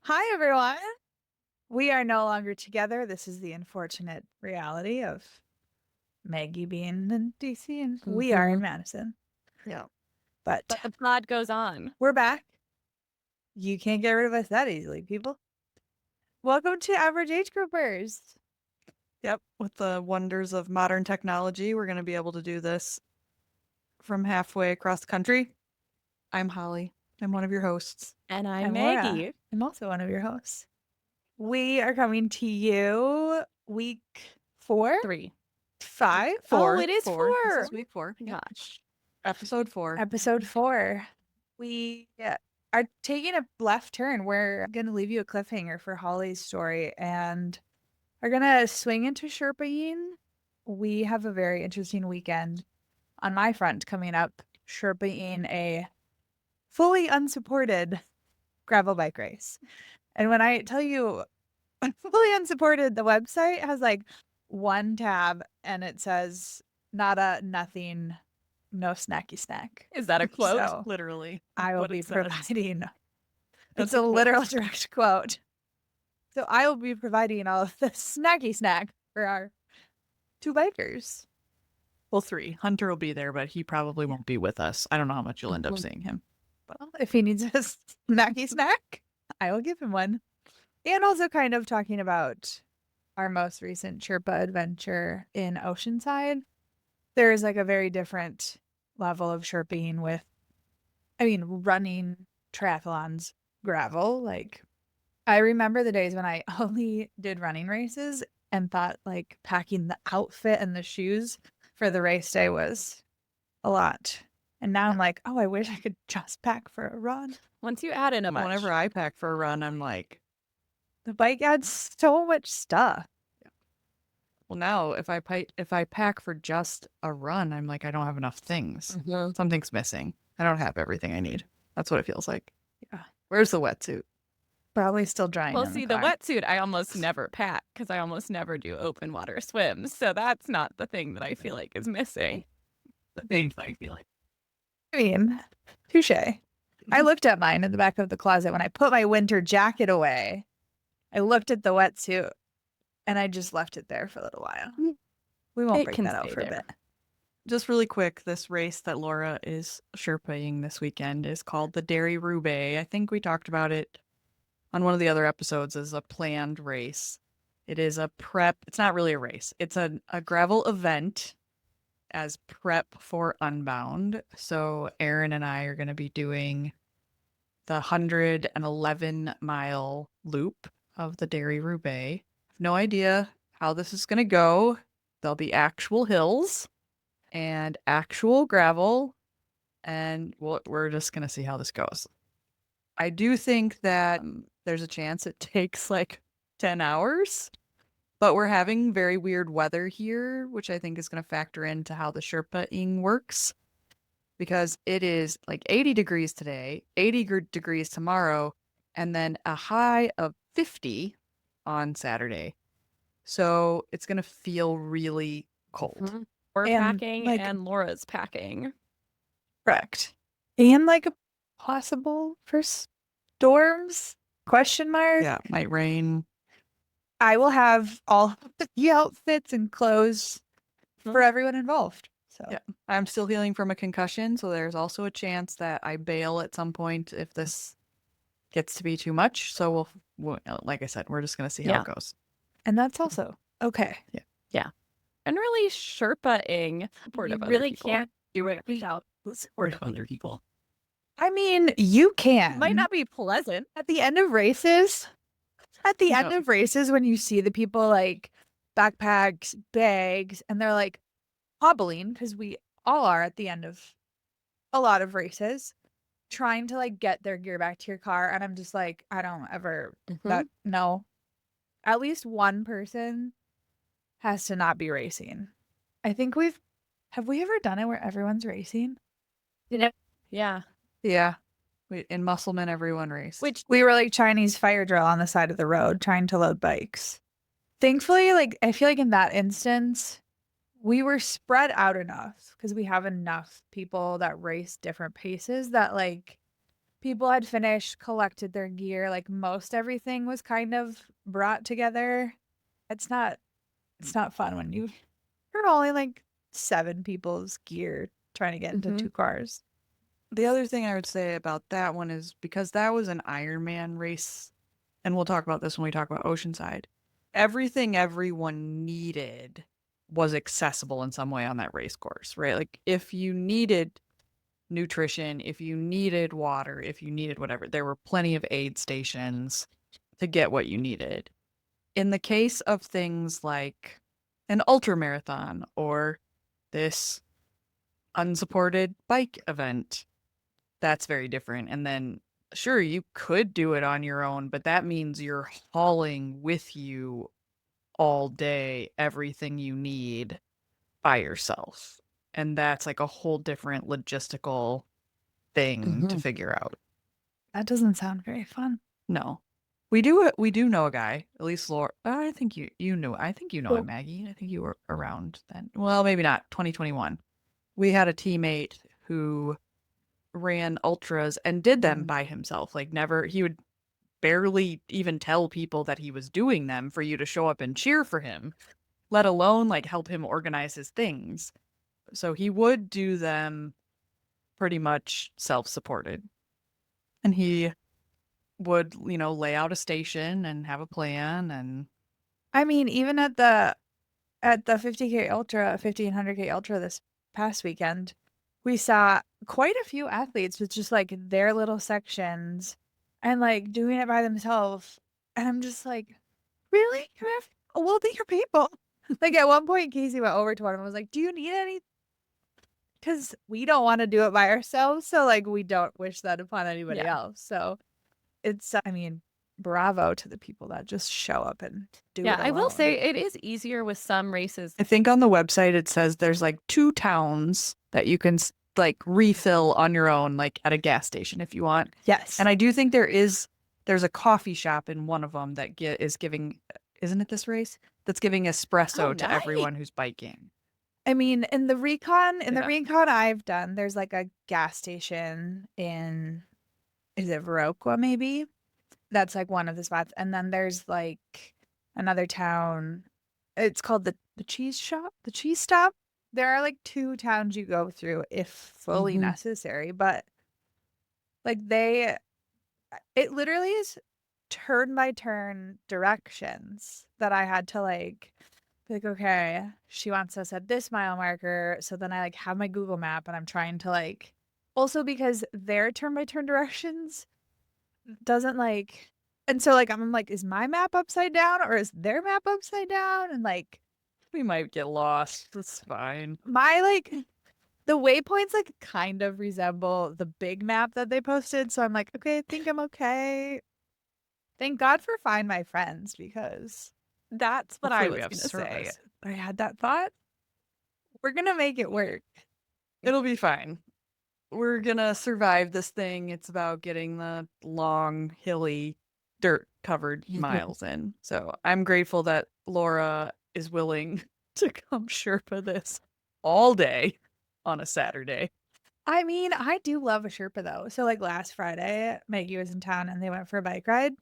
Hi, everyone. We are no longer together. This is the unfortunate reality of Maggie being in DC and we are in Madison. Yeah. But But the pod goes on. we're back. You can't get rid of us that easily, people. Welcome to Average Age Groupers. Yep. With the wonders of modern technology, we're going to be able to do this from halfway across the country. I'm Holly. I'm one of your hosts. And I'm Laura. Maggie. I'm also one of your hosts. We are coming to you week 4? 3. 5? Oh, it is 4. This is week 4. Gosh. Episode 4. Episode 4. We are taking a left turn. We're going to leave you a cliffhanger for Holly's story and are going to swing into Sherpaing. We have a very interesting weekend on my front coming up, Sherpaing a fully unsupported gravel bike race. And when I tell you fully unsupported, the website has like one tab and it says nada, nothing, no snacky snack. Is that a quote? So Literally. I will what be it says. providing. That's It's a a quote. literal direct quote. So I will be providing all of the snacky snack for our 2 bikers. Well, 3. Hunter will be there, but he probably won't be with us. I don't know how much you'll end up seeing him. Well, if he needs a snacky snack, I will give him one. And also kind of talking about our most recent Sherpa adventure in Oceanside. There is like a very different level of Sherping with, running triathlons, gravel. Like, I remember the days when I only did running races and thought like packing the outfit and the shoes for the race day was a lot. And now I'm like, oh, I wish I could just pack for a run. Once you add in a much. Whenever I pack for a run, I'm like, The bike adds so much stuff. well, now if I pack for just a run, I'm like, I don't have enough things. Something's missing. I don't have everything I need. That's what it feels like. Yeah. Where's the wetsuit? Probably still drying. Well, in see, the the car. wetsuit I almost never pack because I almost never do open water swims. So that's not the thing that I feel like is missing. The thing I feel like. Touche. I looked at mine in the back of the closet when I put my winter jacket away. I looked at the wetsuit and I just left it there for a little while. We won't It break can that out stay for a there. bit. Just really quick, this race that Laura is Sherpaing this weekend is called the Roubaix. I think we talked about it on one of the other episodes as a planned race. It is a prep. It's not really a race. It's a gravel event as prep for Unbound. So Aaron and I are going to be doing the 111-mile loop of the Roubaix. No idea how this is going to go. There'll be actual hills and actual gravel, and we're just going to see how this goes. I do think that there's a chance it takes like 10 hours, but we're having very weird weather here, which I think is going to factor into how the Sherpaing works, because it is like 80 degrees today, 80 degrees tomorrow, and then a high of 50 on Saturday. So it's going to feel really cold. We're And, packing like- and Laura's packing. Correct. And like a possible for storms? Question mark. Yeah, might rain. I will have all the outfits and clothes for everyone involved. So Yeah. I'm still healing from a concussion, so there's also a chance that I bail at some point if this gets to be too much. So we'll like I said, we're just going to see how it goes. And that's also okay. And really Sherpaing. You Supportive of really other people. can't do it without the support of other people. I mean, you can. Might not be pleasant. At the end of races, when you see the people like backpacks, bags, and they're like hobbling, because we all are at the end of a lot of races, trying to like get their gear back to your car. And I'm just like, I don't ever no. At least one person has to not be racing. I think have we ever done it where everyone's racing? Yeah. Yeah. In Musselman, everyone raced. Which We were like Chinese fire drill on the side of the road trying to load bikes. Thankfully, like I feel like in that instance, we were spread out enough because we have enough people that race different paces that like people had finished, collected their gear. Like most everything was kind of brought together. It's not fun when you're only like 7 people's gear trying to get into 2 cars. The other thing I would say about that one is because that was an Ironman race, and we'll talk about this when we talk about Oceanside, everything everyone needed was accessible in some way on that race course, right? Like if you needed nutrition, if you needed water, if you needed whatever, there were plenty of aid stations to get what you needed. In the case of things like an ultra marathon or this unsupported bike event, that's very different. And then, sure, you could do it on your own, but that means you're hauling with you all day everything you need by yourself. And that's like a whole different logistical thing to figure out. That doesn't sound very fun. No. We do know a guy, at least Laura. I think you know. I think you know him, Maggie. I think you were around then. Well, maybe not. 2021. We had a teammate who ran ultras and did them by himself. Like never, he would barely even tell people that he was doing them for you to show up and cheer for him, let alone like help him organize his things. So he would do them pretty much self-supported. And he would, lay out a station and have a plan. And I mean, even at the 50K Ultra, 1500K Ultra this past weekend, we saw quite a few athletes with just like their little sections and like doing it by themselves. And I'm just like, really? We'll be your people. Like at one point, Casey went over to one and was like, do you need any? Because we don't want to do it by ourselves. So like, we don't wish that upon anybody else. So it's, I mean, bravo to the people that just show up and do it. Yeah, I will alone. say it is easier with some races. I think on the website it says there's like 2 towns that you can like refill on your own, like at a gas station if you want. Yes. And I do think there's a coffee shop in one of them that is giving, isn't it this race? That's giving espresso Oh, to nice. everyone who's biking. I mean, in the recon Yeah. I've done, there's like a gas station in, is it Viroqua maybe? That's like one of the spots. And then there's like another town. It's called the cheese shop, the cheese stop. There are like 2 towns you go through if fully necessary, but like it literally is turn by turn directions that I had to like be like, okay, she wants us at this mile marker. So then I like have my Google map and I'm trying to like, also because their turn by turn directions doesn't like, and so like I'm like, is my map upside down or is their map upside down? And like We might get lost. That's fine. my like the waypoints like kind of resemble the big map that they posted. So I'm like, okay, I think I'm okay. Thank God for Find My Friends, because that's what I Hopefully we was have gonna say. service. I had that thought. We're gonna make it work. It'll be fine. We're gonna survive this thing. It's about getting the long, hilly, dirt covered miles in. So I'm grateful that Laura is willing to come Sherpa this all day on a Saturday. I mean, I do love a Sherpa though. So like last Friday, Maggie was in town and they went for a bike ride.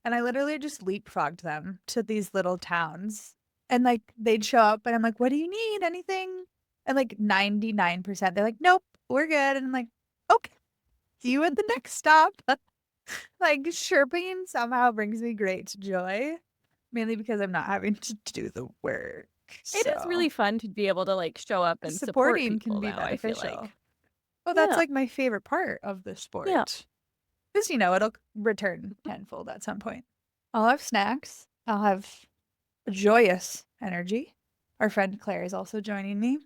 And I literally just leapfrogged them to these little towns. And like they'd show up and I'm like, what do you need? Anything? And like 99%, they're like, nope, we're good. And I'm like, okay, see you at the next stop. Like Sherpaing somehow brings me great joy, mainly because I'm not having to do the work. It is really fun to be able to like show up and support Supporting people can be though, I feel beneficial. like. Oh, that's Yeah. like my favorite part of the sport. Yeah. Because, it'll return tenfold at some point. I'll have snacks. I'll have joyous energy. Our friend Claire is also joining me.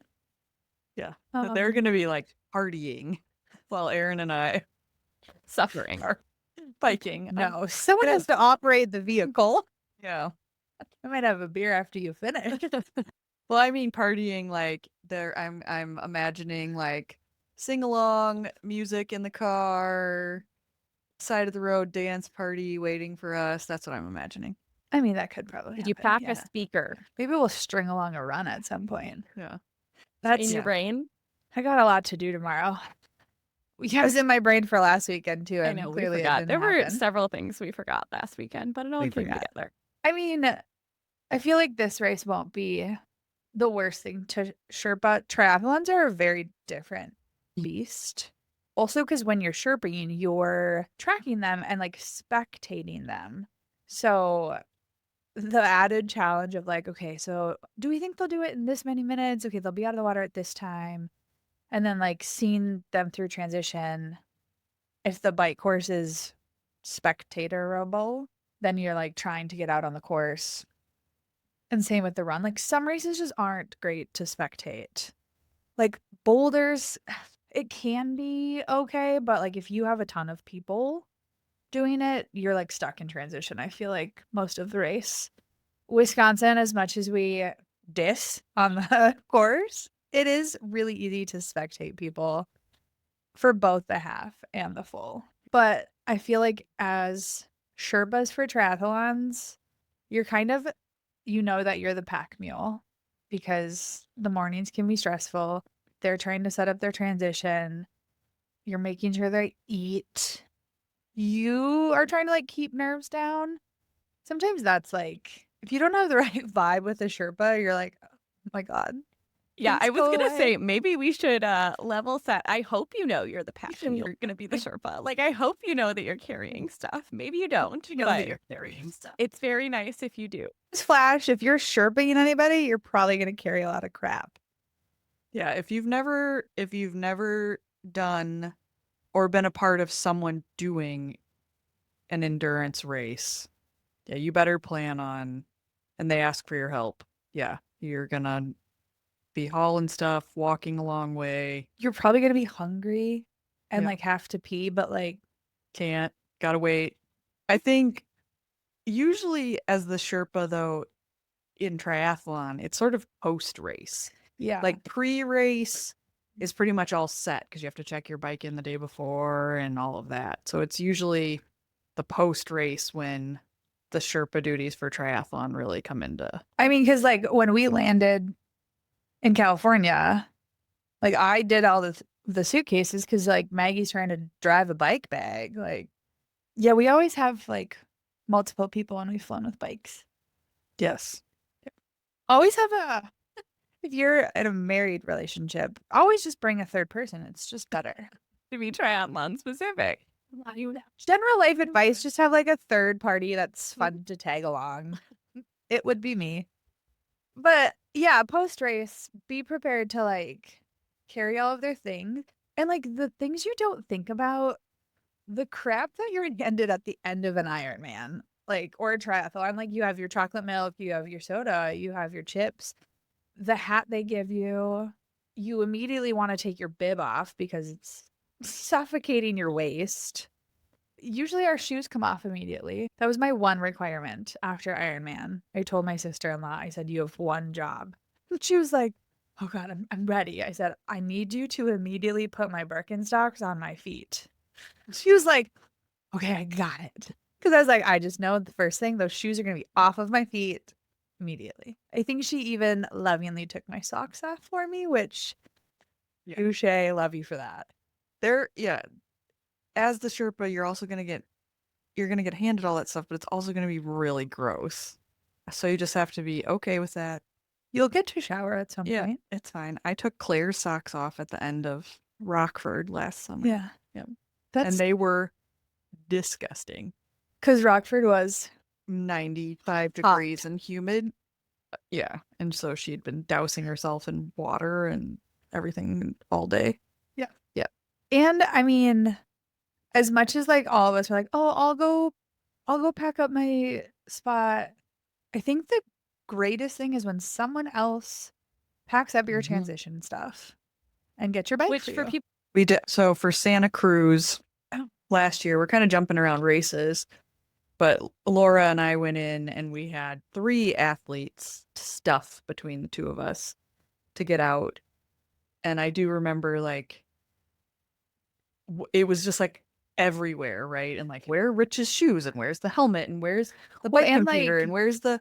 Yeah. They're going to be like partying while Aaron and I Suffering. are biking. No, someone has to operate the vehicle. Yeah. I might have a beer after you finish. Well, I mean partying like I'm imagining like sing along music in the car, side of the road dance party waiting for us. That's what I'm imagining. I mean, that could probably Did you happen, pack a speaker Maybe we'll string along a run at some point. Yeah. That's in your brain? I got a lot to do tomorrow. Yeah, it was in my brain for last weekend too. I And know we clearly it forgot. didn't There were happen. several things we forgot last weekend, but it all We came forgot. together. I mean, I feel like this race won't be the worst thing to Sherpa. Triathlons are a very different beast. Also, because when you're Sherpaing, you're tracking them and like spectating them. So the added challenge of like, okay, so do we think they'll do it in this many minutes? Okay, they'll be out of the water at this time. And then like seeing them through transition. If the bike course is spectatorable, then you're like trying to get out on the course. And same with the run. Like some races just aren't great to spectate. Like boulders, it can be okay, but like if you have a ton of people doing it, you're like stuck in transition. I feel like most of the race. Wisconsin, as much as we diss on the course, it is really easy to spectate people for both the half and the full. But I feel like as Sherpas for triathlons, you're kind of, you know that you're the pack mule because the mornings can be stressful. They're trying to set up their transition. You're making sure they eat. You are trying to like keep nerves down. Sometimes that's like, if you don't have the right vibe with a Sherpa, you're like, oh my God. Yeah, Please I was go gonna away. say maybe we should level set. I hope you know you're the passion. You're gonna be the Sherpa. Like I hope you know that you're carrying stuff. Maybe you don't. You know but that you're carrying stuff. it's very nice if you do. Flash, if you're Sherpaing anybody, you're probably going to carry a lot of crap. Yeah, if you've never done or been a part of someone doing an endurance race, yeah, you better plan on, and they ask for your help. Yeah, you're gonna be hauling stuff, walking a long way, You're probably going to be hungry and Yeah. like have to pee, but like, can't, gotta wait. I think usually as the Sherpa though in triathlon, it's sort of post race. yeah. Like pre-race is pretty much all set because you have to check your bike in the day before and all of that. So it's usually the post-race when the Sherpa duties for triathlon really come into. I mean, because like when we landed in California, like I did all the suitcases because like Maggie's trying to drive a bike bag. Like, yeah, we always have like multiple people when we've flown with bikes. Yes. Always have a, if you're in a married relationship, always just bring a third person. It's just better. To be triathlon specific. General life advice, just have like a third party that's fun to tag along. It would be me. But yeah, post race, be prepared to like carry all of their things. And like the things you don't think about, the crap that you're handed at the end of an Ironman, like or a triathlon, like you have your chocolate milk, you have your soda, you have your chips, the hat they give you, you immediately want to take your bib off because it's suffocating your waist. Usually our shoes come off immediately. That was my one requirement after Ironman. I told my sister-in-law, I said, you have one job. And she was like, oh God, I'm ready. I said, I need you to immediately put my Birkenstocks on my feet. She was like, okay, I got it. Because I was like, I just know the first thing, those shoes are going to be off of my feet immediately. I think she even lovingly took my socks off for me, which, Yeah. touche, love you for that. Yeah. As the Sherpa, you're gonna get handed all that stuff, but it's also gonna be really gross. So you just have to be okay with that. You'll get to shower at some Yeah, point. it's fine. I took Claire's socks off at the end of Rockford last summer. Yeah. Yep. And That's they were disgusting. because Rockford was 95 degrees and humid. Yeah. And so she'd been dousing herself in water and everything all day. and I mean, as much as like all of us are like, oh, I'll go pack up my spot. I think the greatest thing is when someone else packs up your Mhm. transition stuff and get your bike Which for for you. people We did so for Santa Cruz last year. We're kind of jumping around races, but Laura and I went in and we had 3 athletes stuff between the two of us to get out. And I do remember like it was just like everywhere, right? And like where are Rich's shoes and where's the helmet and where's the Well, bike and, computer like, and where's the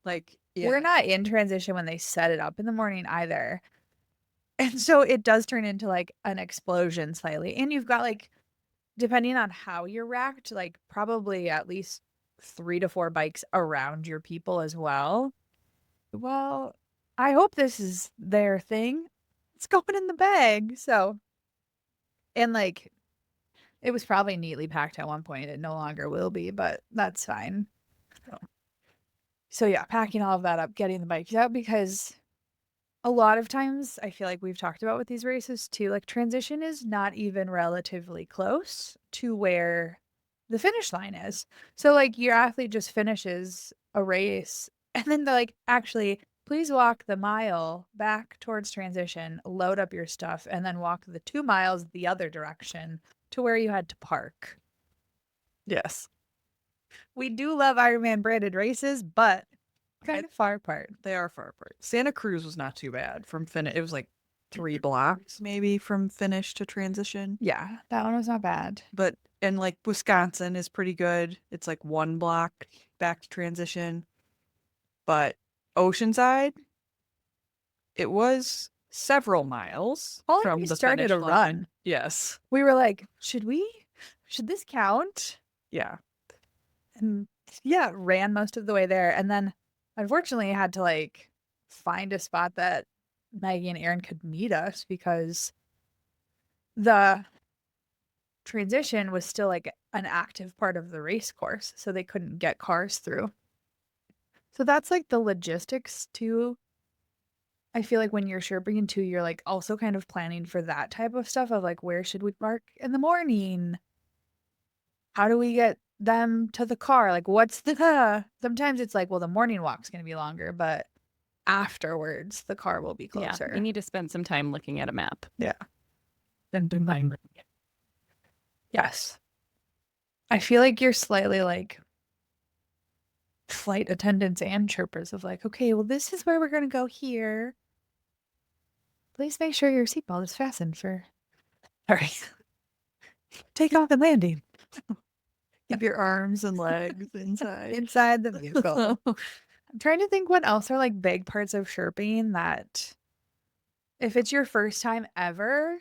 like yeah. We're not in transition when they set it up in the morning either. And so it does turn into like an explosion slightly. And you've got like, depending on how you're racked, like probably at least 3 to 4 bikes around your people as well. Well, I hope this is their thing. It's going in the bag. So, and like, it was probably neatly packed at one point. It no longer will be, but that's fine. So yeah, packing all of that up, getting the bikes out, because a lot of times I feel like we've talked about with these races too, like transition is not even relatively close to where the finish line is. So like your athlete just finishes a race and then they're like, actually, please walk the mile back towards transition, load up your stuff, and then walk the 2 miles the other direction to where you had to park. Yes. We do love Ironman branded races, but kind of far apart. They are far apart. Santa Cruz was not too bad from finish. It was like 3 blocks maybe from finish to transition. Yeah, that one was not bad. But and like Wisconsin is pretty good. It's like 1 block back to transition. But Oceanside, it was several miles Paul and from we the started finish a line. run. Yes. We were like, should this count? Yeah. And yeah, ran most of the way there. And then unfortunately had to like find a spot that Maggie and Aaron could meet us because the transition was still like an active part of the race course. So they couldn't get cars through. So that's like the logistics too. I feel like when you're Sherpaing too, you're like also kind of planning for that type of stuff of like, where should we park in the morning? How do we get them to the car? Like, what's the, sometimes it's like, well, the morning walk's going to be longer, but afterwards, the car will be closer. Yeah, you need to spend some time looking at a map. Then do mine. Yes. I feel like you're slightly like flight attendants and chirpers of like, okay, well, this is where we're going to go here. Please make sure your seatbelt is fastened for, sorry, takeoff and landing. Keep your arms and legs inside. Inside the vehicle. I'm trying to think what else are like big parts of Sherpaing that if it's your first time ever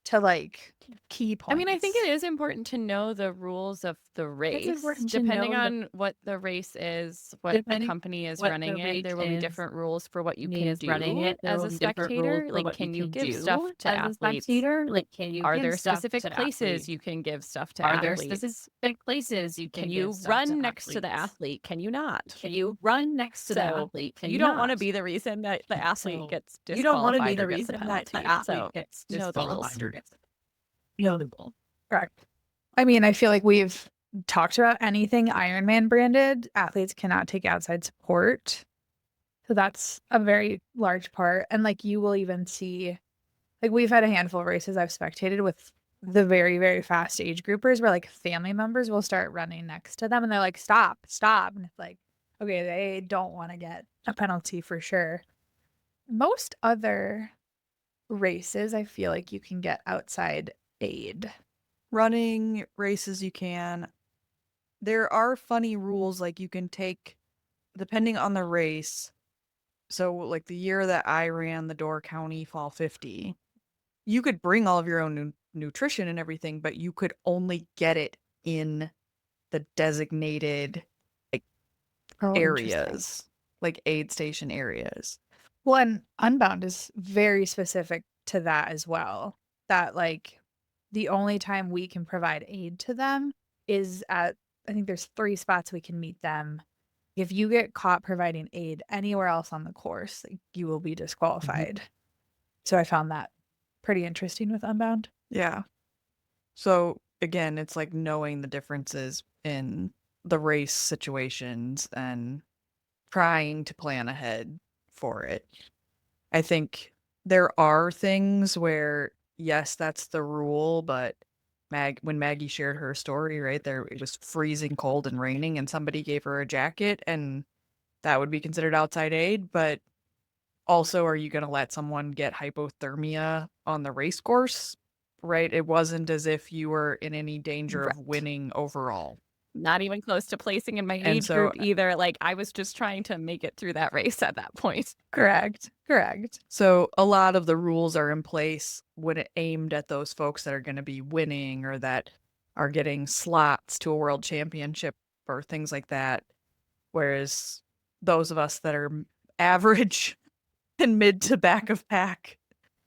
to like key points. I mean, I think it is important to know the rules of the race. important to Depending know on what the race is, what the Depending company is what the running it, there will be race different rules for what you company can is do running it, there as will a be different rules spectator. for Like, what can you can give do stuff to as a athletes? spectator. Like, can you Are give there stuff specific to places athletes? you can give stuff to Are there athletes? specific places you Can can you give stuff run to next to the athletes? athlete? Can you not? Can you run next to the So, athlete? Can you don't want to not? be the reason that the athlete So, gets you don't want to be disqualified the or gets a reason that penalty. the athlete So, gets know the rules. disqualified or gets illegal. correct. I mean, I feel like we've talked about anything Ironman branded. Athletes cannot take outside support. So that's a very large part. And like you will even see, like we've had a handful of races I've spectated with the very, very fast age groupers where like family members will start running next to them and they're like, stop, stop. And it's like, okay, they don't want to get a penalty for sure. Most other races, I feel like you can get outside aid. Running races you can. There are funny rules like you can take depending on the race. So like the year that I ran the Door County Fall 50, you could bring all of your own nutrition and everything, but you could only get it in the designated Oh, interesting. areas, like aid station areas. Well, and Unbound is very specific to that as well. That like the only time we can provide aid to them is at, I think there's 3 spots we can meet them. If you get caught providing aid anywhere else on the course, like, you will be disqualified. So I found that pretty interesting with Unbound. Yeah. So again, it's like knowing the differences in the race situations and trying to plan ahead for it. I think there are things where, yes, that's the rule, but when Maggie shared her story, right there, it was freezing cold and raining, and somebody gave her a jacket, and that would be considered outside aid. But also, are you going to let someone get hypothermia on the race course? Right? It wasn't as if you were in any danger of Right. winning overall. not even close to placing in my And age so- group either. Like I was just trying to make it through that race at that point. Correct. So a lot of the rules are in place when it aimed at those folks that are going to be winning or that are getting slots to a world championship or things like that. Whereas those of us that are average and mid to back of pack,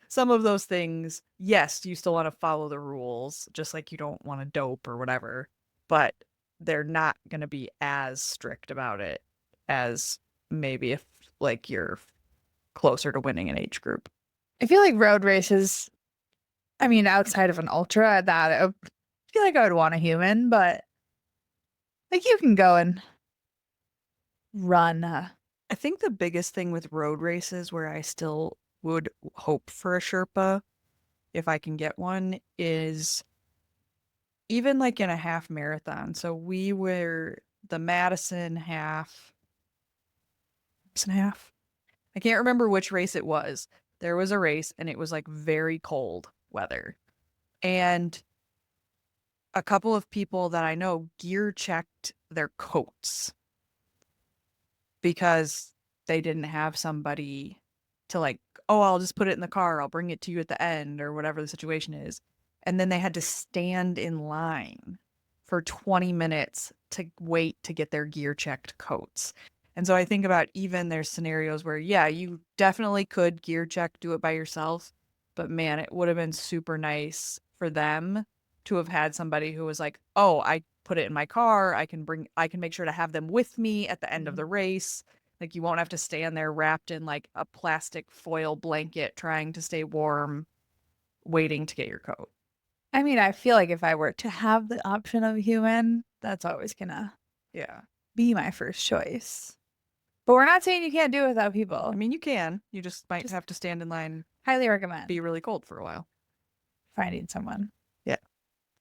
some of those things, yes, you still want to follow the rules, just like you don't want to dope or whatever, but they're not going to be as strict about it as maybe if like you're closer to winning an age group. I feel like road races, I mean, outside of an ultra, that I feel like I would want a human, but like you can go and run. I think the biggest thing with road races where I still would hope for a Sherpa, if I can get one, is even like in a half marathon. So we were the Madison half. I can't remember which race it was. There was a race and it was like very cold weather. And a couple of people that I know gear checked their coats because they didn't have somebody to like, oh, I'll just put it in the car. I'll bring it to you at the end or whatever the situation is. And then they had to stand in line for 20 minutes to wait to get their gear checked coats. And so I think about even there's scenarios where, yeah, you definitely could gear check, do it by yourself. But man, it would have been super nice for them to have had somebody who was like, oh, I put it in my car. I can make sure to have them with me at the end of the race. Like you won't have to stand there wrapped in like a plastic foil blanket trying to stay warm, waiting to get your coat. I mean, I feel like if I were to have the option of a human, that's always gonna Yeah. be my first choice. But we're not saying you can't do it without people. I mean, you can. You just might have to stand in line, highly recommend be really cold for a while. finding someone.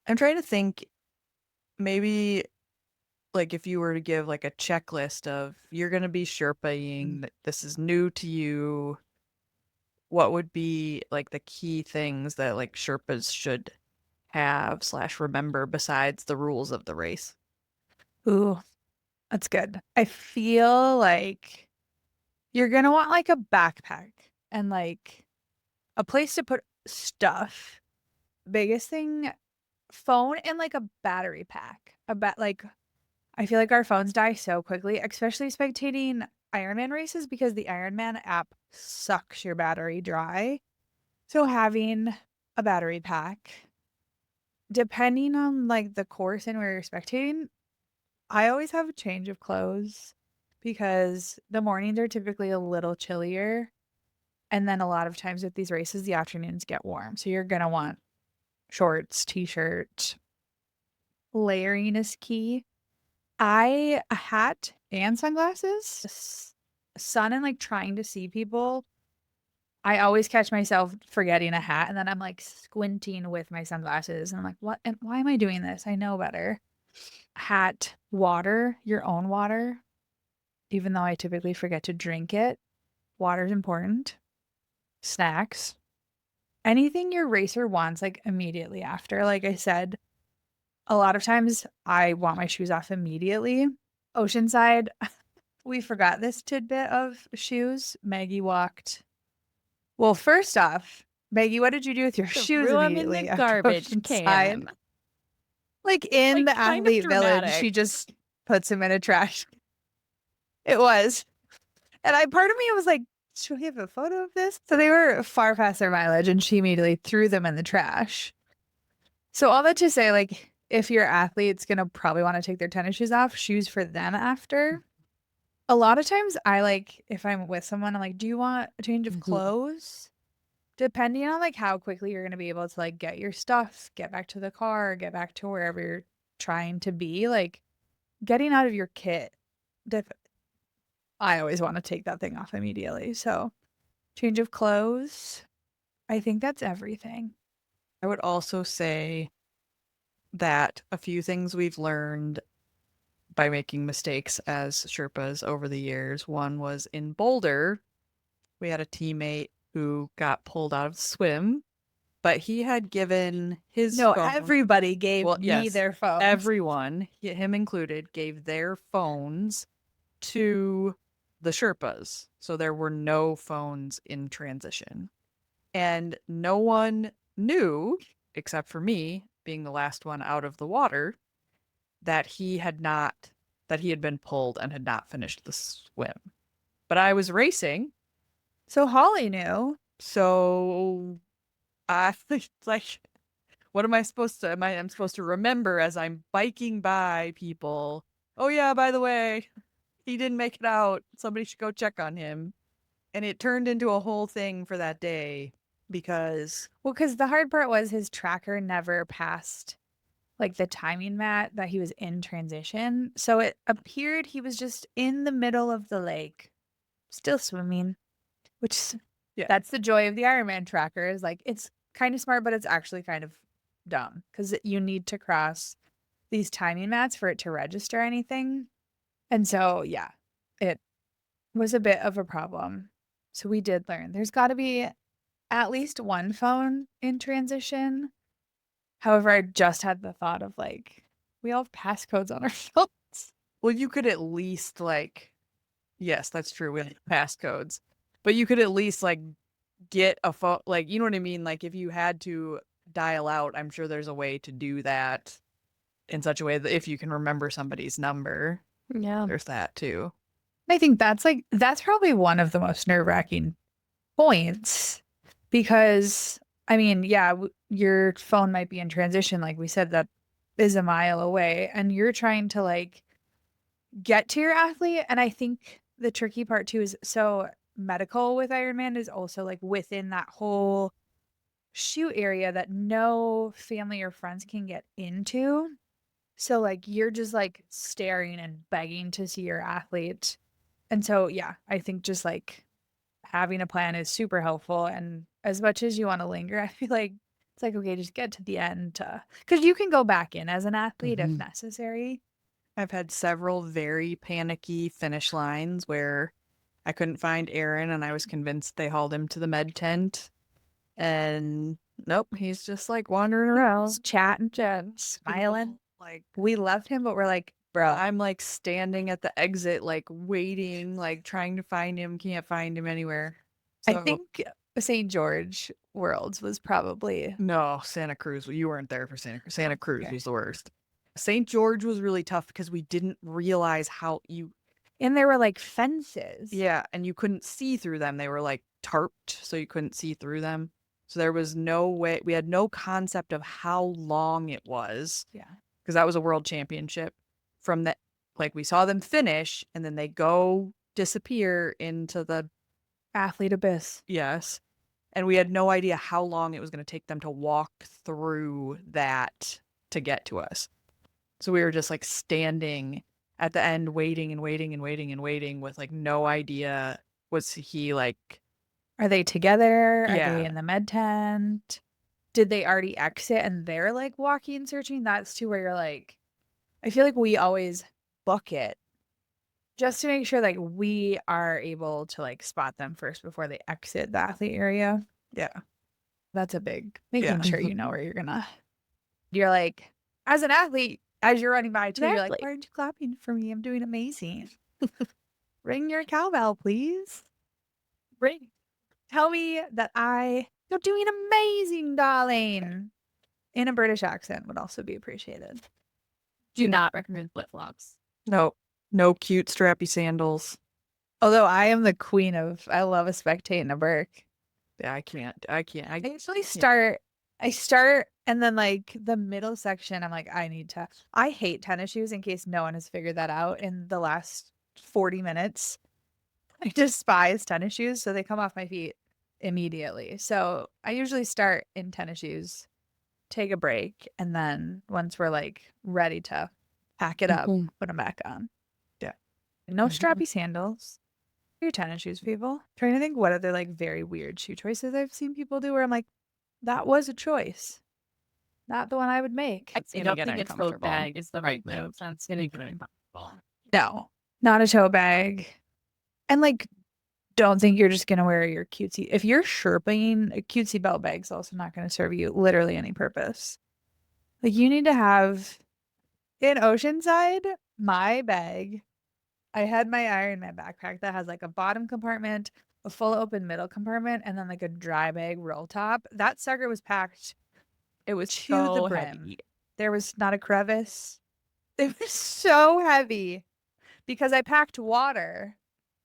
I'm trying to think maybe like if you were to give like a checklist of you're going to be Sherpaing, this is new to you, what would be like the key things that like Sherpas should have / remember besides the rules of the race? Ooh, that's good. I feel like you're gonna want like a backpack and like a place to put stuff. Biggest thing, phone and like a battery pack. Like I feel like our phones die so quickly, especially spectating Ironman races because the Ironman app sucks your battery dry. So having a battery pack, depending on like the course and where you're spectating, I always have a change of clothes because the mornings are typically a little chillier. And then a lot of times with these races, the afternoons get warm. So you're going to want shorts, t-shirt. Layering is key. A hat and sunglasses. Sun and like trying to see people. I always catch myself forgetting a hat and then I'm like squinting with my sunglasses and I'm like, what? And why am I doing this? I know better. Hat, water, your own water. Even though I typically forget to drink it, water's important. Snacks. Anything your racer wants like immediately after. Like I said, a lot of times I want my shoes off immediately. Oceanside, we forgot this tidbit of shoes. Maggie walked. Well, first off, Maggie, what did you do with your shoes Threw 'em immediately in the after garbage Oceanside? can. Like in Like, the kind of athlete village, dramatic. she just puts him in a trash. It was. And part of me was like, should we have a photo of this? So they were far past their mileage and she immediately threw them in the trash. So all that to say, like, if your athlete's gonna probably want to take their tennis shoes off, shoes for them after. A lot of times I like, if I'm with someone, I'm like, do you want a change of clothes? Depending on like how quickly you're gonna be able to like get your stuff, get back to the car, get back to wherever you're trying to be, like getting out of your kit. I always want to take that thing off immediately. So change of clothes. I think that's everything. I would also say that a few things we've learned by making mistakes as Sherpas over the years. One was in Boulder, we had a teammate who got pulled out of the swim but he had given his No, phone. everybody gave Well, me yes, their phones. everyone, him included, gave their phones to the Sherpas. So there were no phones in transition. And no one knew, except for me, being the last one out of the water, that he had been pulled and had not finished the swim. But I was racing, So Holly knew. so I like, what am I supposed to? I'm supposed to remember as I'm biking by people. Oh yeah, by the way, he didn't make it out. Somebody should go check on him. And it turned into a whole thing for that day because Well, because the hard part was his tracker never passed like the timing mat that he was in transition. So it appeared he was just in the middle of the lake, still swimming, which Yeah. that's the joy of the Ironman tracker is like it's kind of smart, but it's actually kind of dumb because you need to cross these timing mats for it to register anything. And so, yeah, it was a bit of a problem. So we did learn there's got to be at least one phone in transition. However, I just had the thought of like, we all have passcodes on our phones. well, you could at least like, yes, that's true. We have passcodes, but you could at least like get a phone, like, you know what I mean? Like if you had to dial out, I'm sure there's a way to do that in such a way that if you can remember somebody's number, Yeah. there's that too. I think that's probably one of the most nerve-wracking points because I mean, yeah, your phone might be in transition, like we said, that is a mile away, and you're trying to like get to your athlete. And I think the tricky part too is so medical with Ironman is also like within that whole shoot area that no family or friends can get into. So like you're just like staring and begging to see your athlete. And so yeah, I think just like having a plan is super helpful. And as much as you want to linger, I feel like it's like, okay, just get to the end because you can go back in as an athlete if Mhm. necessary. I've had several very panicky finish lines where I couldn't find Aaron and I was convinced they hauled him to the med tent. And nope, he's just like wandering around. Just chatting, smiling. Like We left him, but we're like, bro, I'm like standing at the exit, like waiting, like trying to find him, can't find him anywhere. I So, think St. George Worlds was probably no, Santa Cruz. Well, you weren't there for Santa Cruz okay. was the worst. St. George was really tough because we didn't realize how And there were like fences. yeah, and you couldn't see through them. They were like tarped, so you couldn't see through them. So there was no way, we had no concept of how long it was. Yeah. Because that was a world championship. From that, like we saw them finish and then they go disappear into the, Athlete abyss. yes. And we had no idea how long it was going to take them to walk through that to get to us. So we were just like standing at the end, waiting and waiting and waiting and waiting with like no idea. Was he like, Are they together? Are Yeah. they in the med tent? Did they already exit and they're like walking, searching? That's too where you're like, I feel like we always book it just to make sure like we are able to like spot them first before they exit the athlete area. yeah. That's a big making Yeah. sure you know where you're like, as an athlete, as you're running by too, you're like, Exactly. why aren't you clapping for me? I'm doing amazing. Ring your cowbell, please. Ring. Tell me that you're doing amazing, darling. In a British accent would also be appreciated. Do not recommend flip flops. No, no cute strappy sandals. Although I am the queen of, I love a Spectating and a Burke. Yeah, I can't. I usually start, and then like the middle section, I'm like, I hate tennis shoes in case no one has figured that out in the last 40 minutes. I despise tennis shoes, so they come off my feet immediately. So I usually start in tennis shoes, take a break, and then once we're like ready to pack it up, put them back on. Yeah. No strappy sandals. Your tennis shoes, people. Trying to think what other like very weird shoe choices I've seen people do where I'm like, that was a choice. Not the one I would make. I gonna don't get think a tote uncomfortable. bag is the right move. That's gonna get uncomfortable. No, not a tote bag. And like don't think you're just gonna wear your cutesy. If you're Sherpaing, a cutesy belt bag's also not gonna serve you literally any purpose. Like you need to have in Oceanside, my bag. I had my Ironman backpack that has like a bottom compartment, a full open middle compartment, and then like a dry bag roll top. That sucker was packed It was to so the brim. heavy. There was not a crevice. It was so heavy because I packed water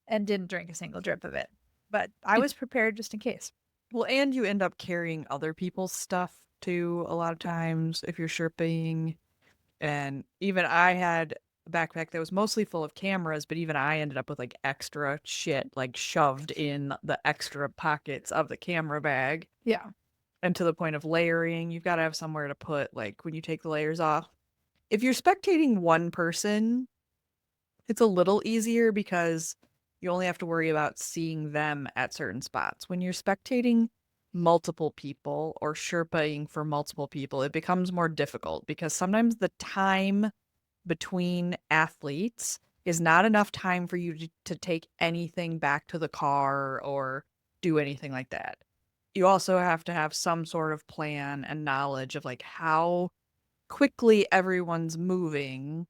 and didn't drink a single drip of it. But I was prepared just in case. Well, and you end up carrying other people's stuff too a lot of times if you're Sherpaing. And even I had a backpack that was mostly full of cameras, but even I ended up with like extra shit like shoved in the extra pockets of the camera bag. Yeah. And to the point of layering, you've got to have somewhere to put like when you take the layers off. If you're spectating one person, it's a little easier because you only have to worry about seeing them at certain spots. When you're spectating multiple people or Sherpaing for multiple people, it becomes more difficult because sometimes the time between athletes is not enough time for you to take anything back to the car or do anything like that. You also have to have some sort of plan and knowledge of like how quickly everyone's moving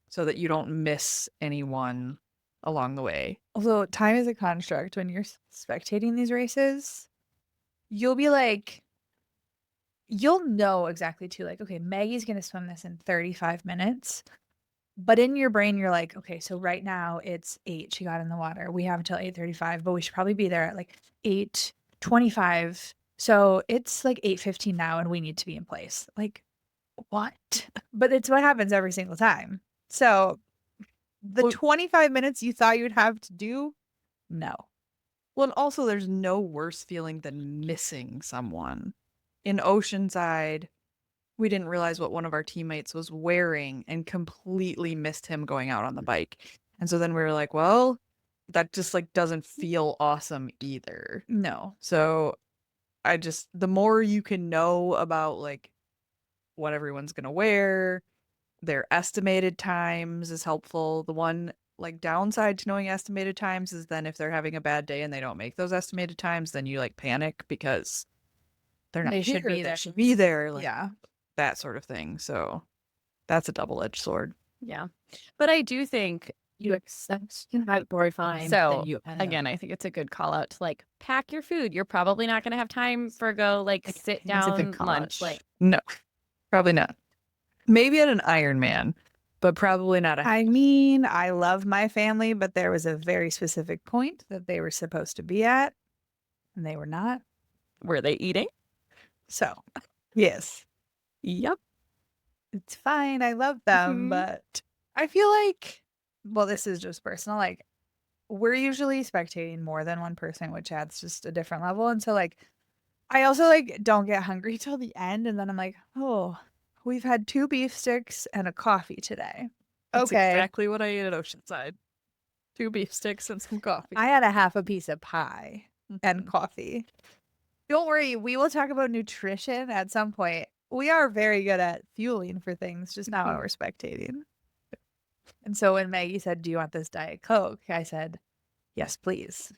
so that you don't miss anyone along the way. Although time is a construct when you're spectating these races, you'll be like, you'll know exactly too, like, okay, Maggie's going to swim this in 35 minutes. But in your brain, you're like, okay, so right now it's 8. She got in the water. We have until 8:35, but we should probably be there at like 8:25. So it's like 8:15 now and we need to be in place. Like, what? But it's what happens every single time. So the 25 minutes you thought you'd have to do, no. Well, and also there's no worse feeling than missing someone. In Oceanside, we didn't realize what one of our teammates was wearing and completely missed him going out on the bike. And so then we were like, well, that just like doesn't feel awesome either. No. So the more you can know about like what everyone's going to wear, their estimated times is helpful. The one like downside to knowing estimated times is then if they're having a bad day and they don't make those estimated times, then you like panic because they're not They here, should be they there. should be there, like Yeah. that sort of thing. So that's a double-edged sword. Yeah. But I do think You accept category fine. so. Then you end up- Again, I think it's a good call out to like pack your food. You're probably not going to have time for Like, sit it's a good down call out, lunch. like- No, probably not. Maybe at an Ironman, but probably not a I mean, I love my family, but there was a very specific point that they were supposed to be at, and they were not. Were they eating? So, yes, Yep. it's fine. I love them, Mhm. but I feel like, well, this is just personal. Like, we're usually spectating more than one person, which adds just a different level. And so, like, I also like don't get hungry till the end, and then I'm like, oh, we've had 2 beef sticks and a coffee today. That's Okay. exactly what I ate at Oceanside. 2 beef sticks and some coffee. I had a half a piece of pie and Mhm. coffee. Don't worry, we will talk about nutrition at some point. We are very good at fueling for things, just not when we're spectating. And so when Maggie said, "Do you want this Diet Coke?" I said, "Yes, please."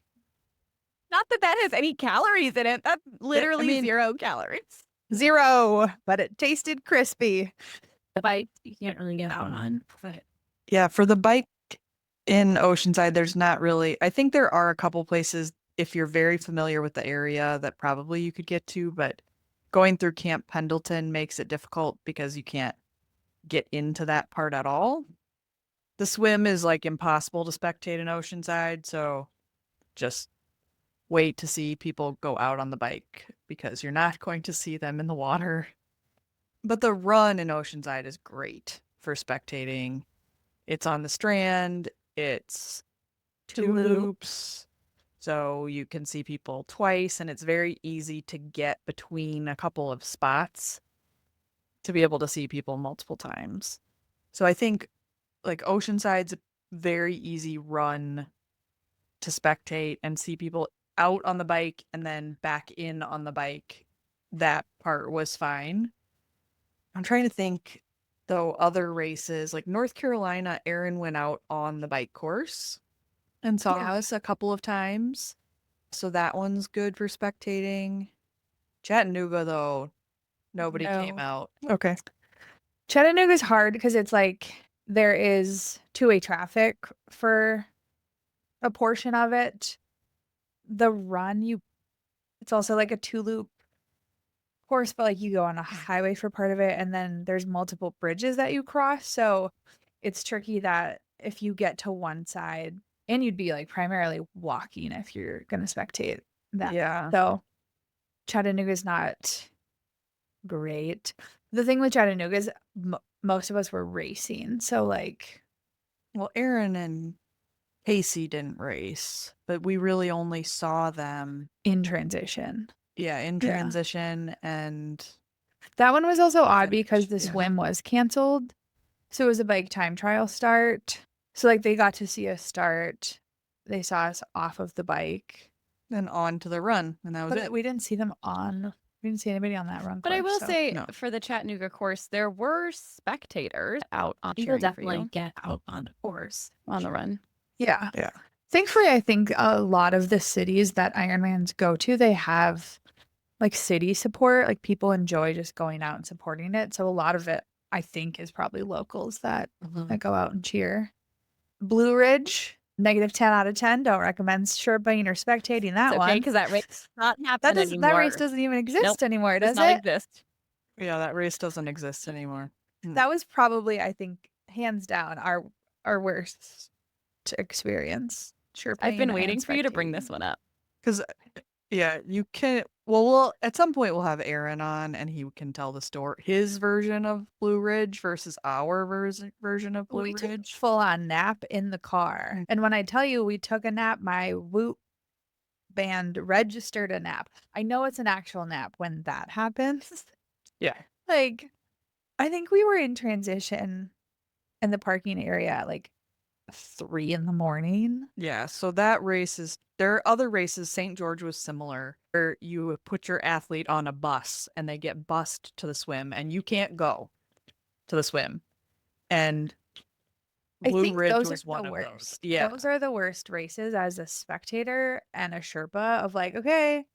Not that that has any calories in it. That's literally mean- 0 calories. 0, but it tasted crispy. The bike you can't really get out on. But Yeah, for the bike in Oceanside, there's not really. I think there are a couple places if you're very familiar with the area that probably you could get to, but going through Camp Pendleton makes it difficult because you can't get into that part at all. The swim is like impossible to spectate in Oceanside, so just wait to see people go out on the bike because you're not going to see them in the water. But the run in Oceanside is great for spectating. It's on the Strand, it's 2 loops, so you can see people twice, and it's very easy to get between a couple of spots to be able to see people multiple times. So I think like Oceanside's a very easy run to spectate and see people out on the bike and then back in on the bike. That part was fine. I'm trying to think though other races like North Carolina, Aaron went out on the bike course and saw us a couple of times. So that one's good for spectating. Chattanooga, though, nobody came No. out. Okay. Chattanooga's hard because it's like there is two-way traffic for a portion of it. The run, it's also like a two-loop course, but like you go on a highway for part of it, and then there's multiple bridges that you cross. So it's tricky that if you get to one side, and you'd be like primarily walking if you're gonna spectate that. Yeah. So Chattanooga's not great. The thing with Chattanooga is most of us were racing. So like Well, Aaron and Casey didn't race, but we really only saw them, in transition. in Yeah. transition. And That one was also odd because finished, the yeah. swim was canceled. So it was a bike time trial start. So like they got to see us start. They saw us off of the bike. then on to the run, and that was But it. we didn't see them on. We didn't see anybody on that run. But I course, will so. say no. for the Chattanooga course, there were spectators out on People cheering for definitely you get out on the course. on the run. Yeah. Yeah. Thankfully, I think a lot of the cities that Ironmans go to, they have like city support. Like people enjoy just going out and supporting it. So a lot of it, I think, is probably locals that go out and cheer. Blue Ridge, -10 out of 10. Don't recommend Sherpaing or spectating that It's okay one. because that race does not happen That anymore. race doesn't even exist Nope, anymore, does does not it? exist. Yeah, that race doesn't exist anymore. That was probably, I think, hands down our worst experience. Sherpaing I've been and waiting for you to bring spectating. this one up. Because, yeah, you can. Well, we'll at some point we'll have Aaron on, and he can tell the story, his version of Blue Ridge versus our version of Blue We took a Ridge. full-on nap in the car. And when I tell you we took a nap, my Whoop band registered a nap. I know it's an actual nap when that happens. Yeah. Like, I think we were in transition in the parking area at like 3 in the morning. Yeah, so that race is, there are other races. St. George was similar, where you put your athlete on a bus and they get bussed to the swim, and you can't go to the swim. And I Blue think Ridge those was are one the of worst. those. Yeah. Those are the worst races as a spectator and a Sherpa of like, okay,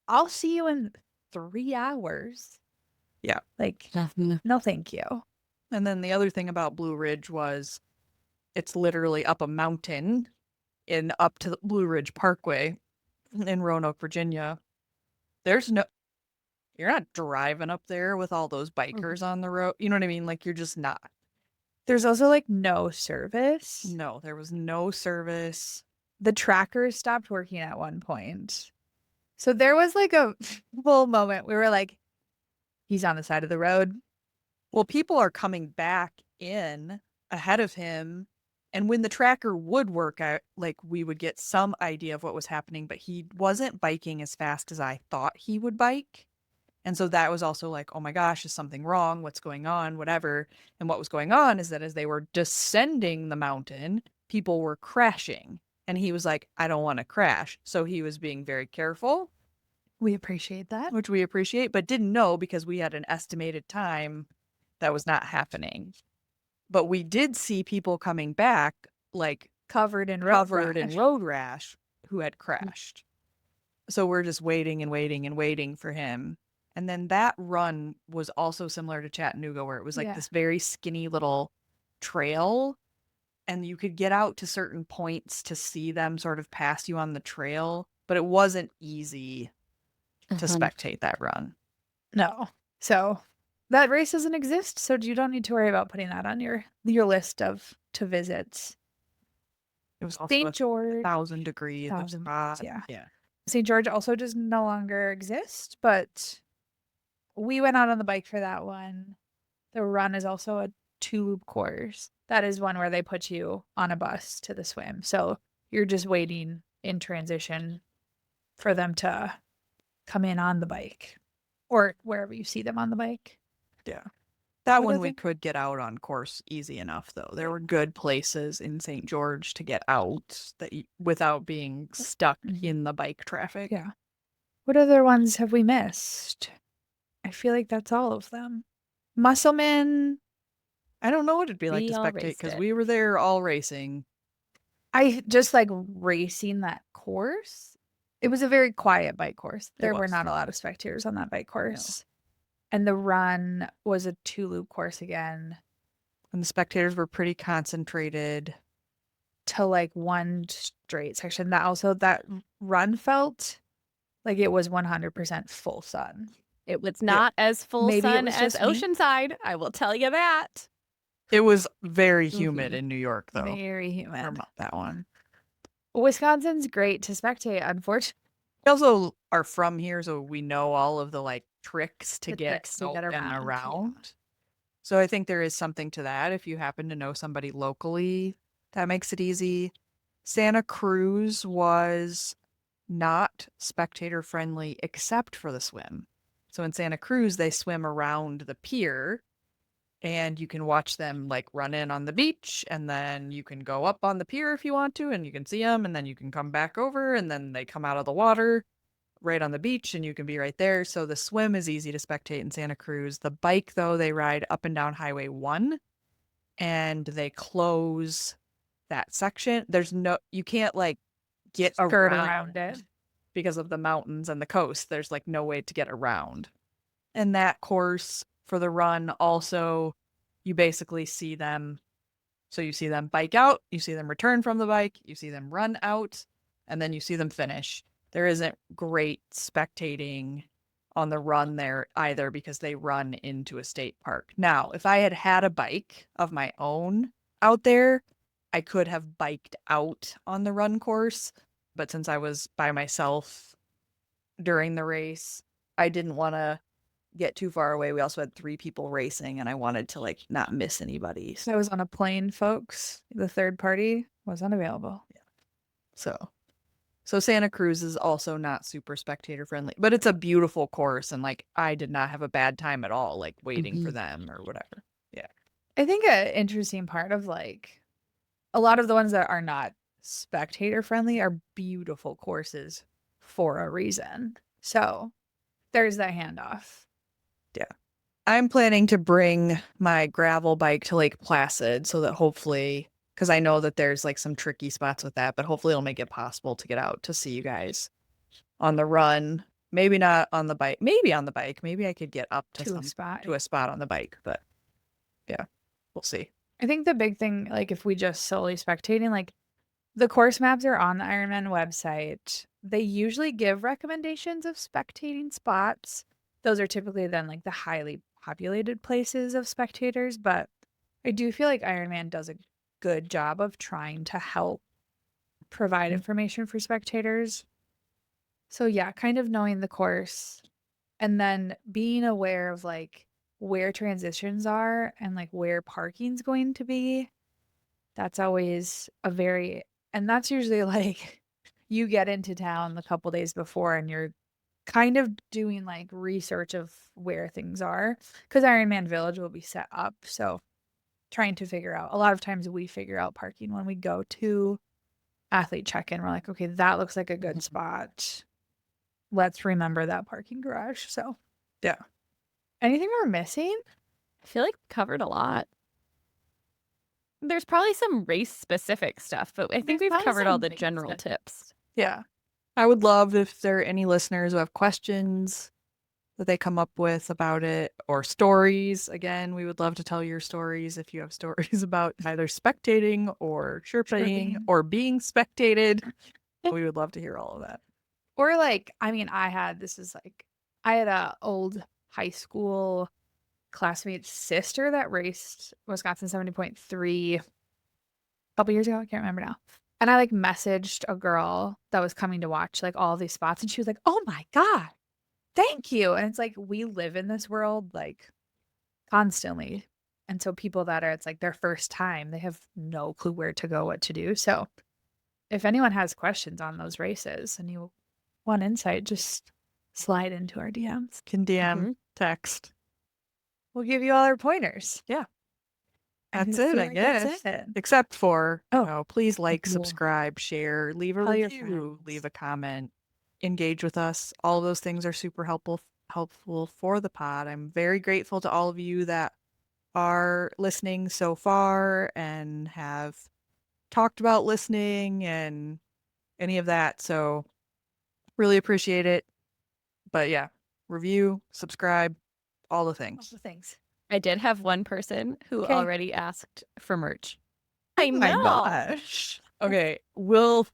I'll see you in 3 hours. Yeah. Like, Definitely. no, thank you. And then the other thing about Blue Ridge was it's literally up a mountain in up to the Blue Ridge Parkway in Roanoke, Virginia. There's no, you're not driving up there with all those bikers on the road. You know what I mean? Like, you're just not. There's also like no service. No, there was no service. The trackers stopped working at one point. So there was like a full moment. We were like, he's on the side of the road. Well, people are coming back in ahead of him. And when the tracker would work out, like, we would get some idea of what was happening, but he wasn't biking as fast as I thought he would bike. And so that was also like, oh my gosh, is something wrong? What's going on? Whatever. And what was going on is that as they were descending the mountain, people were crashing. And he was like, I don't want to crash. So he was being very careful, We appreciate that. which we appreciate, but didn't know because we had an estimated time that was not happening. But we did see people coming back, like Covered in road rash who had crashed. So we're just waiting and waiting and waiting for him. And then that run was also similar to Chattanooga, where it was like Yeah. this very skinny little trail. And you could get out to certain points to see them sort of pass you on the trail, but it wasn't easy to spectate that run. No. So that race doesn't exist. So you don't need to worry about putting that on your list of to visits. It was also St. George. 1,000 degrees. 1,000 hot. yeah. Yeah. St. George also does no longer exist, but we went out on the bike for that one. The run is also a 2-loop course. That is one where they put you on a bus to the swim. So you're just waiting in transition for them to come in on the bike or wherever you see them on the bike. Yeah. That What one are we they- could get out on course easy enough, though. There were good places in St. George to get out that without being stuck in the bike traffic. Yeah. What other ones have we missed? I feel like that's all of them. Musselman. I don't know what it'd be like We to all spectate raced because it. we were there all racing. I just like racing that course. It was a very quiet bike course. It There were was. not a lot of spectators on that bike course. And the run was a 2-loop course again And the spectators were pretty concentrated. to like one straight section. That run felt like it was 100% full sun. It was not as full Maybe it sun was as just me. Oceanside. I will tell you that. It was very humid in New York, though. Very humid. From that one. Wisconsin's great to spectate, unfortunately. We also are from here, so we know all of the like tricks to The get tricks to out get and around, yeah. around. So I think there is something to that. If you happen to know somebody locally, that makes it easy. Santa Cruz was not spectator friendly except for the swim. So in Santa Cruz, they swim around the pier and you can watch them like run in on the beach, and then you can go up on the pier if you want to, and you can see them, and then you can come back over, and then they come out of the water right on the beach and you can be right there. So the swim is easy to spectate in Santa Cruz. The bike, though, they ride up and down Highway 1 and they close that section. You can't like get Skirt around it. because of the mountains and the coast. There's like no way to get around. And that course for the run also, you basically see them. So you see them bike out, you see them return from the bike, you see them run out, and then you see them finish. There isn't great spectating on the run there either because they run into a state park. Now, if I had had a bike of my own out there, I could have biked out on the run course. But since I was by myself during the race, I didn't want to get too far away. We also had 3 people racing and I wanted to like not miss anybody. So I was on a plane, folks. The third party was unavailable. So Santa Cruz is also not super spectator friendly, but it's a beautiful course and like I did not have a bad time at all like waiting for them or whatever. Yeah. I think an interesting part of like a lot of the ones that are not spectator friendly are beautiful courses for a reason. So there's that handoff. I'm planning to bring my gravel bike to Lake Placid so that hopefully, because I know that there's like some tricky spots with that, but hopefully it'll make it possible to get out to see you guys on the run. Maybe not on the bike. Maybe on the bike. Maybe I could get up to a spot. to a spot on the bike, but yeah, we'll see. I think the big thing, like if we just solely spectating, like the course maps are on the Ironman website. They usually give recommendations of spectating spots. Those are typically then like the highly populated places of spectators, but I do feel like Ironman does a good job of trying to help provide information for spectators. So yeah, kind of knowing the course and then being aware of like where transitions are and like where parking's going to be. That's always and that's usually like you get into town the couple days before and you're kind of doing like research of where things are because Ironman Village will be set up. So trying to figure out, a lot of times we figure out parking when we go to athlete check-in. We're like, okay, that looks like a good spot. Let's remember that parking garage. So Yeah. anything we're missing? I feel like we covered a lot. There's probably some race specific stuff, but I think There's we've probably covered all some the race general specific tips. Yeah. I would love if there are any listeners who have questions that they come up with about it or stories. Again, we would love to tell your stories if you have stories about either spectating or Sherpaing or being spectated. We would love to hear all of that. Or like, I mean, I had a old high school classmate's sister that raced Wisconsin 70.3 a couple years ago. I can't remember now. And I like messaged a girl that was coming to watch like all these spots and she was like, "Oh my God, thank you." And it's like, we live in this world like constantly. And so people that it's like their first time, they have no clue where to go, what to do. So if anyone has questions on those races and you want insight, just slide into our DMs. Can DM, text. We'll give you all our pointers. Yeah. I That's feel it, I like guess. that's it. Except for, Oh. please like, Cool. subscribe, share, leave a Tell your review, friends. leave a comment, engage with us. All of those things are super helpful for the pod. I'm very grateful to all of you that are listening so far and have talked about listening and any of that. So really appreciate it. But yeah, review, subscribe, all the All things. the things. I did have one person who Okay. already asked for merch. I Oh my know. gosh. Okay, we'll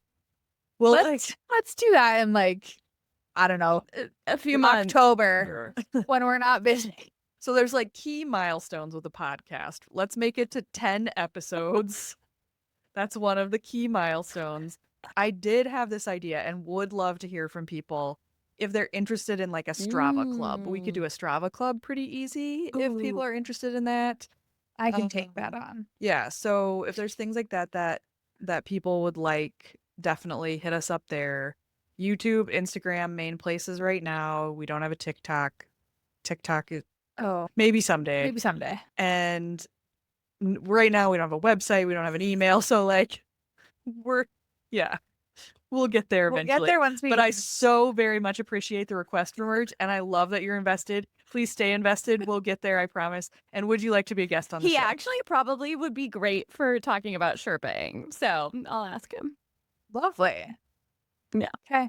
like Let's do that in like, I don't know, A few months. October when we're not busy. so there's like key milestones with the podcast. Let's make it to 10 episodes. That's one of the key milestones. I did have this idea and would love to hear from people if they're interested in like a Strava club. We could do a Strava club pretty easy if people Ooh. are interested in that. I can take that on. Yeah, so if there's things like that people would like, definitely hit us up there. YouTube, Instagram, main places right now. We don't have a TikTok. TikTok is Oh, maybe someday. maybe someday. And right now we don't have a website, we don't have an email, so like we'll get there We'll eventually. get there once we. But I so very much appreciate the request for merch, and I love that you're invested. Please stay invested. We'll get there, I promise. And would you like to be a guest on the He show? actually probably would be great for talking about Sherpaing. So I'll ask him. Lovely. Yeah. Okay.